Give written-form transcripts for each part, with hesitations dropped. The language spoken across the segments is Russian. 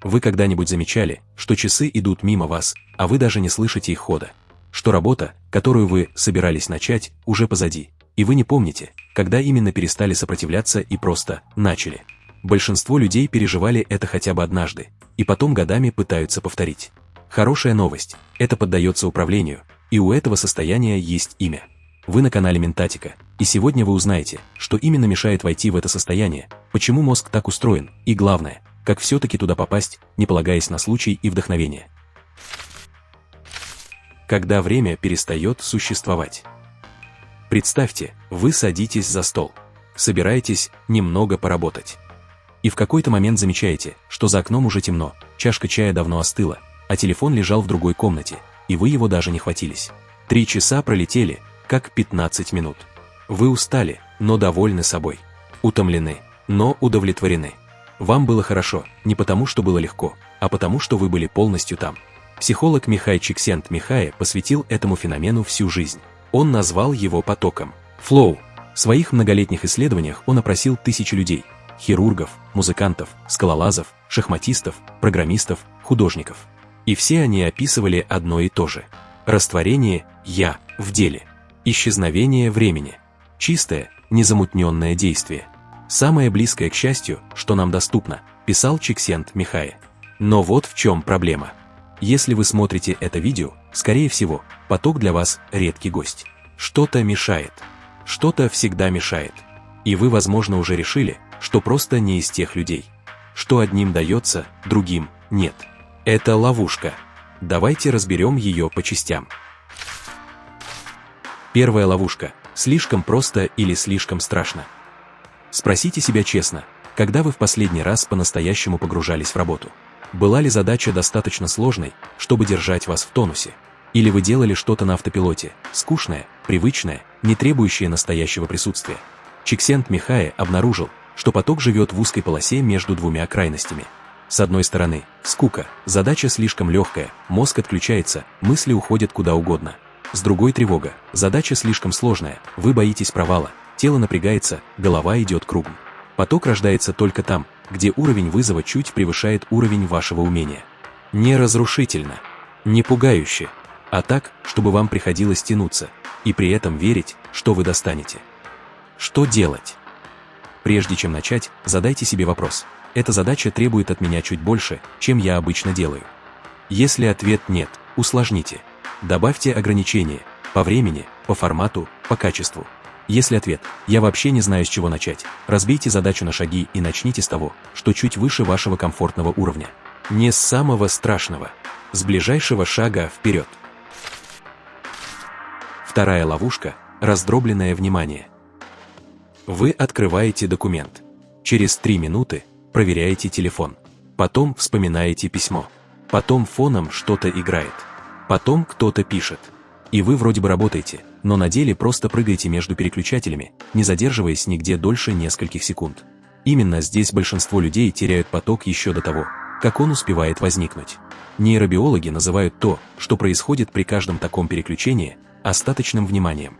Вы когда-нибудь замечали, что часы идут мимо вас, а вы даже не слышите их хода? Что работа, которую вы собирались начать, уже позади, и вы не помните, когда именно перестали сопротивляться и просто начали? Большинство людей переживали это хотя бы однажды, и потом годами пытаются повторить. Хорошая новость – это поддается управлению, и у этого состояния есть имя. Вы на канале Ментатика, и сегодня вы узнаете, что именно мешает войти в это состояние, почему мозг так устроен, и главное, как все-таки туда попасть, не полагаясь на случай и вдохновение. Когда время перестает существовать. Представьте, вы садитесь за стол, собираетесь немного поработать. И в какой-то момент замечаете, что за окном уже темно, чашка чая давно остыла, а телефон лежал в другой комнате, и вы его даже не хватились. 3 часа пролетели, как 15 минут. Вы устали, но довольны собой. Утомлены, но удовлетворены. Вам было хорошо, не потому что было легко, а потому что вы были полностью там. Психолог Михай Чиксент-Михай посвятил этому феномену всю жизнь. Он назвал его потоком. Флоу. В своих многолетних исследованиях он опросил тысячи людей. Хирургов, музыкантов, скалолазов, шахматистов, программистов, художников. И все они описывали одно и то же. Растворение «я» в деле. Исчезновение времени. Чистое, незамутненное действие. Самое близкое к счастью, что нам доступно, писал Чиксент-Михай. Но вот в чем проблема. Если вы смотрите это видео, скорее всего, поток для вас редкий гость. Что-то мешает. Что-то всегда мешает. И вы, возможно, уже решили, что просто не из тех людей. Что одним дается, другим нет. Это ловушка. Давайте разберем ее по частям. Первая ловушка. Слишком просто или слишком страшно. Спросите себя честно, когда вы в последний раз по-настоящему погружались в работу? Была ли задача достаточно сложной, чтобы держать вас в тонусе? Или вы делали что-то на автопилоте, скучное, привычное, не требующее настоящего присутствия? Чиксент-Михай обнаружил, что поток живет в узкой полосе между двумя крайностями. С одной стороны, скука, задача слишком легкая, мозг отключается, мысли уходят куда угодно. С другой тревога, задача слишком сложная, вы боитесь провала, тело напрягается, голова идет кругом. Поток рождается только там, где уровень вызова чуть превышает уровень вашего умения. Не разрушительно, не пугающе, а так, чтобы вам приходилось тянуться, и при этом верить, что вы достанете. Что делать? Прежде чем начать, задайте себе вопрос. Эта задача требует от меня чуть больше, чем я обычно делаю. Если ответ нет, усложните. Добавьте ограничения по времени, по формату, по качеству. Если ответ «я вообще не знаю, с чего начать», разбейте задачу на шаги и начните с того, что чуть выше вашего комфортного уровня. Не с самого страшного, с ближайшего шага вперед. Вторая ловушка – раздробленное внимание. Вы открываете документ. Через 3 минуты проверяете телефон. Потом вспоминаете письмо. Потом фоном что-то играет. Потом кто-то пишет. И вы вроде бы работаете, но на деле просто прыгаете между переключателями, не задерживаясь нигде дольше нескольких секунд. Именно здесь большинство людей теряют поток еще до того, как он успевает возникнуть. Нейробиологи называют то, что происходит при каждом таком переключении, остаточным вниманием.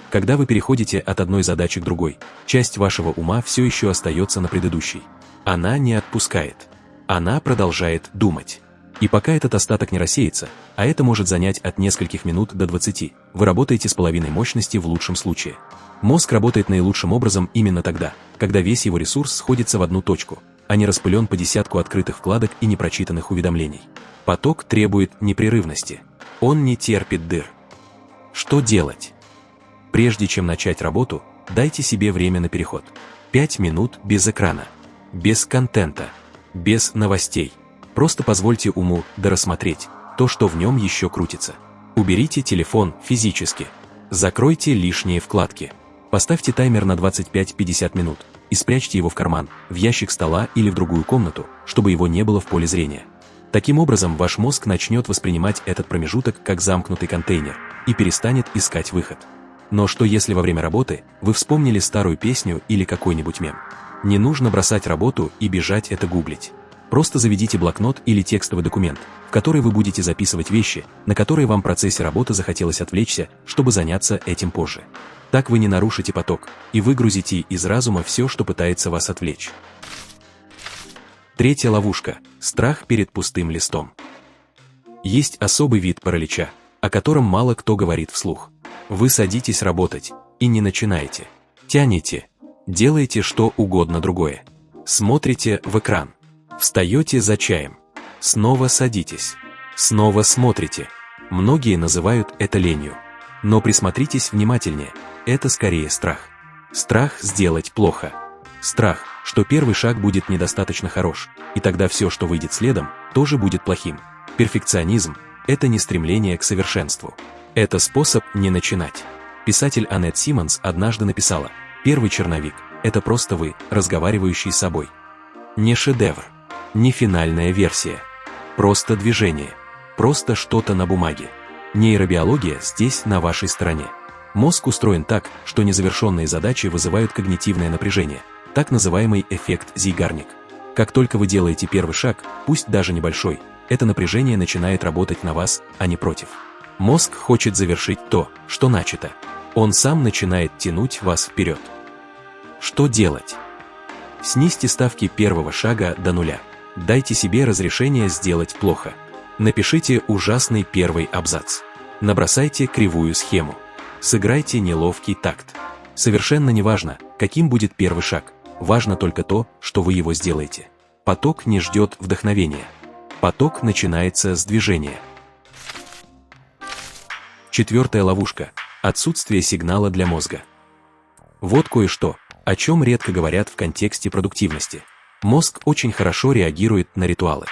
Когда вы переходите от одной задачи к другой, часть вашего ума все еще остается на предыдущей. Она не отпускает. Она продолжает думать. И пока этот остаток не рассеется, а это может занять от нескольких минут до 20, вы работаете с половиной мощности в лучшем случае. Мозг работает наилучшим образом именно тогда, когда весь его ресурс сходится в одну точку, а не распылен по десятку открытых вкладок и непрочитанных уведомлений. Поток требует непрерывности. Он не терпит дыр. Что делать? Прежде чем начать работу, дайте себе время на переход. 5 минут без экрана, без контента, без новостей. Просто позвольте уму дорассмотреть то, что в нем еще крутится. Уберите телефон физически. Закройте лишние вкладки. Поставьте таймер на 25-50 минут и спрячьте его в карман, в ящик стола или в другую комнату, чтобы его не было в поле зрения. Таким образом, ваш мозг начнет воспринимать этот промежуток как замкнутый контейнер и перестанет искать выход. Но что если во время работы вы вспомнили старую песню или какой-нибудь мем? Не нужно бросать работу и бежать это гуглить. Просто заведите блокнот или текстовый документ, в который вы будете записывать вещи, на которые вам в процессе работы захотелось отвлечься, чтобы заняться этим позже. Так вы не нарушите поток и выгрузите из разума все, что пытается вас отвлечь. Третья ловушка – страх перед пустым листом. Есть особый вид паралича, о котором мало кто говорит вслух. Вы садитесь работать и не начинаете. Тянете, делаете что угодно другое. Смотрите в экран. Встаете за чаем. Снова садитесь. Снова смотрите. Многие называют это ленью. Но присмотритесь внимательнее. Это скорее страх. Страх сделать плохо. Страх, что первый шаг будет недостаточно хорош, и тогда все, что выйдет следом, тоже будет плохим. Перфекционизм – это не стремление к совершенству. Это способ не начинать. Писатель Аннет Симмонс однажды написала: «Первый черновик – это просто вы, разговаривающий с собой. Не шедевр, не финальная версия. Просто движение, просто что-то на бумаге. Нейробиология здесь на вашей стороне. Мозг устроен так, что незавершенные задачи вызывают когнитивное напряжение, так называемый эффект Зейгарник. Как только вы делаете первый шаг, пусть даже небольшой, это напряжение начинает работать на вас, а не против. Мозг хочет завершить то, что начато. Он сам начинает тянуть вас вперед. Что делать? Снизьте ставки первого шага до нуля. Дайте себе разрешение сделать плохо. Напишите ужасный первый абзац. Набросайте кривую схему. Сыграйте неловкий такт. Совершенно неважно, каким будет первый шаг. Важно только то, что вы его сделаете. Поток не ждет вдохновения. Поток начинается с движения. Четвертая ловушка – отсутствие сигнала для мозга. Вот кое-что, о чем редко говорят в контексте продуктивности. Мозг очень хорошо реагирует на ритуалы.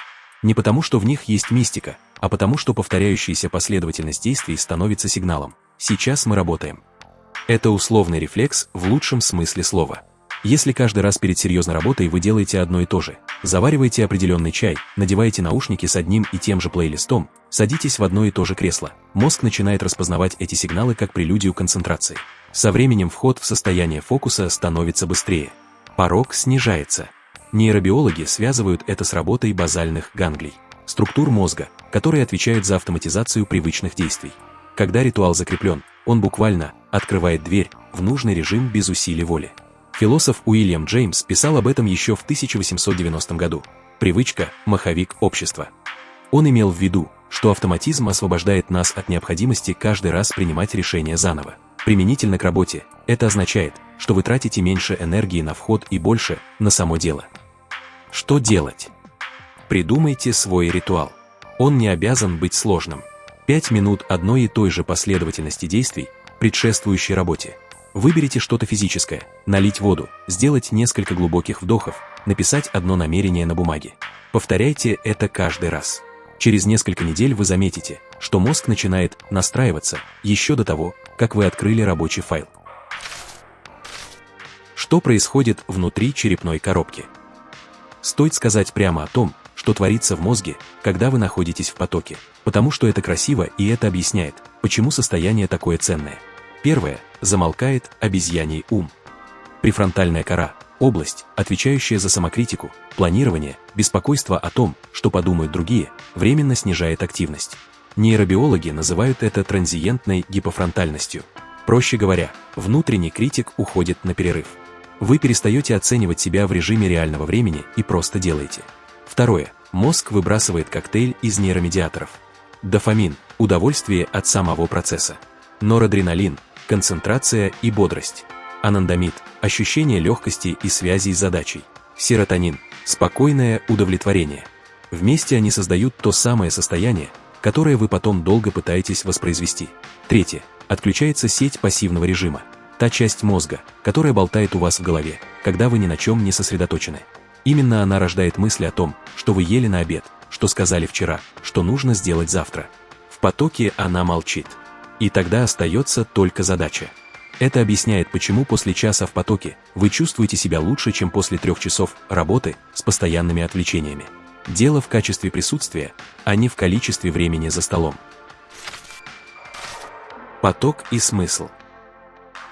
Не потому, что в них есть мистика, а потому, что повторяющаяся последовательность действий становится сигналом. Сейчас мы работаем. Это условный рефлекс в лучшем смысле слова. Если каждый раз перед серьезной работой вы делаете одно и то же, завариваете определенный чай, надеваете наушники с одним и тем же плейлистом, садитесь в одно и то же кресло, мозг начинает распознавать эти сигналы как прелюдию концентрации. Со временем вход в состояние фокуса становится быстрее. Порог снижается. Нейробиологи связывают это с работой базальных ганглий, структур мозга, которые отвечают за автоматизацию привычных действий. Когда ритуал закреплен, он буквально открывает дверь в нужный режим без усилий воли. Философ Уильям Джеймс писал об этом еще в 1890 году. Привычка – маховик общества. Он имел в виду, что автоматизм освобождает нас от необходимости каждый раз принимать решения заново. Применительно к работе, это означает, что вы тратите меньше энергии на вход и больше на само дело. Что делать? Придумайте свой ритуал. Он не обязан быть сложным. 5 минут одной и той же последовательности действий, предшествующей работе. Выберите что-то физическое, налить воду, сделать несколько глубоких вдохов, написать одно намерение на бумаге. Повторяйте это каждый раз. Через несколько недель вы заметите, что мозг начинает настраиваться еще до того, как вы открыли рабочий файл. Что происходит внутри черепной коробки? Стоит сказать прямо о том, что творится в мозге, когда вы находитесь в потоке, потому что это красиво и это объясняет, почему состояние такое ценное. Первое – замолкает обезьяний ум. Префронтальная кора – область, отвечающая за самокритику, планирование, беспокойство о том, что подумают другие, временно снижает активность. Нейробиологи называют это транзиентной гипофронтальностью. Проще говоря, внутренний критик уходит на перерыв. Вы перестаете оценивать себя в режиме реального времени и просто делаете. Второе. Мозг выбрасывает коктейль из нейромедиаторов. Дофамин – удовольствие от самого процесса. Норадреналин – концентрация и бодрость. Анандамид – ощущение легкости и связи с задачей. Серотонин – спокойное удовлетворение. Вместе они создают то самое состояние, которое вы потом долго пытаетесь воспроизвести. Третье. Отключается сеть пассивного режима. Та часть мозга, которая болтает у вас в голове, когда вы ни на чем не сосредоточены. Именно она рождает мысли о том, что вы ели на обед, что сказали вчера, что нужно сделать завтра. В потоке она молчит. И тогда остается только задача. Это объясняет, почему после часа в потоке вы чувствуете себя лучше, чем после 3 часов работы с постоянными отвлечениями. Дело в качестве присутствия, а не в количестве времени за столом. Поток и смысл.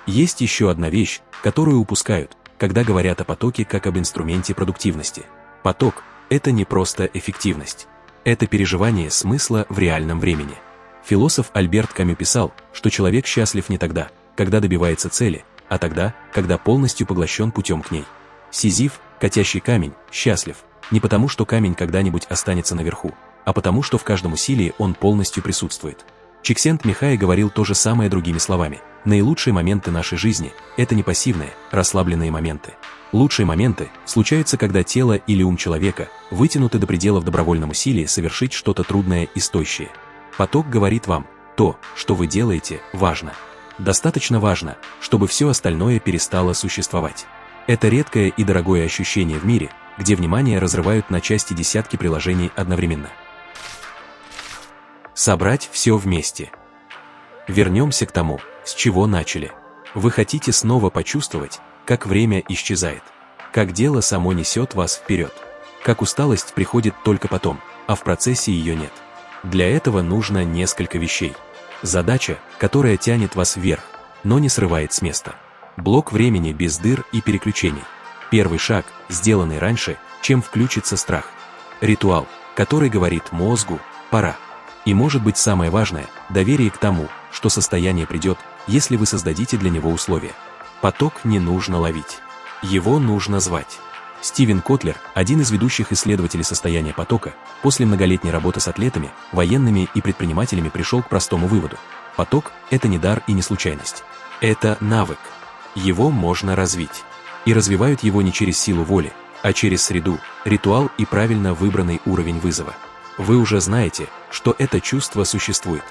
Есть еще одна вещь, которую упускают, когда говорят о потоке как об инструменте продуктивности. Поток – это не просто эффективность. Это переживание смысла в реальном времени. Философ Альберт Камю писал, что человек счастлив не тогда, когда добивается цели, а тогда, когда полностью поглощен путем к ней. Сизиф, катящий камень, счастлив, не потому, что камень когда-нибудь останется наверху, а потому, что в каждом усилии он полностью присутствует. Чиксент-Михай говорил то же самое другими словами. Наилучшие моменты нашей жизни – это не пассивные, расслабленные моменты. Лучшие моменты случаются, когда тело или ум человека вытянуты до предела в добровольном усилии совершить что-то трудное и стоящее. Поток говорит вам, то, что вы делаете, важно. Достаточно важно, чтобы все остальное перестало существовать. Это редкое и дорогое ощущение в мире, где внимание разрывают на части десятки приложений одновременно. Собрать все вместе. Вернемся к тому, с чего начали. Вы хотите снова почувствовать, как время исчезает, как дело само несет вас вперед, как усталость приходит только потом, а в процессе ее нет. Для этого нужно несколько вещей. Задача, которая тянет вас вверх, но не срывает с места. Блок времени без дыр и переключений. Первый шаг, сделанный раньше, чем включится страх. Ритуал, который говорит мозгу «пора». И может быть самое важное – доверие к тому, что состояние придет, если вы создадите для него условия. Поток не нужно ловить. Его нужно звать. Стивен Котлер, один из ведущих исследователей состояния потока, после многолетней работы с атлетами, военными и предпринимателями пришел к простому выводу. Поток – это не дар и не случайность. Это навык. Его можно развить. И развивают его не через силу воли, а через среду, ритуал и правильно выбранный уровень вызова. Вы уже знаете, что это чувство существует.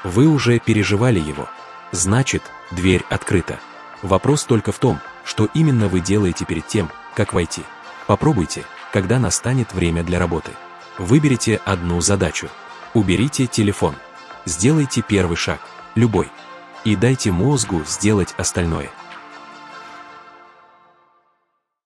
Вы уже переживали его. Значит, дверь открыта. Вопрос только в том, что именно вы делаете перед тем, как войти. Попробуйте, когда настанет время для работы. Выберите одну задачу. Уберите телефон. Сделайте первый шаг, любой. И дайте мозгу сделать остальное.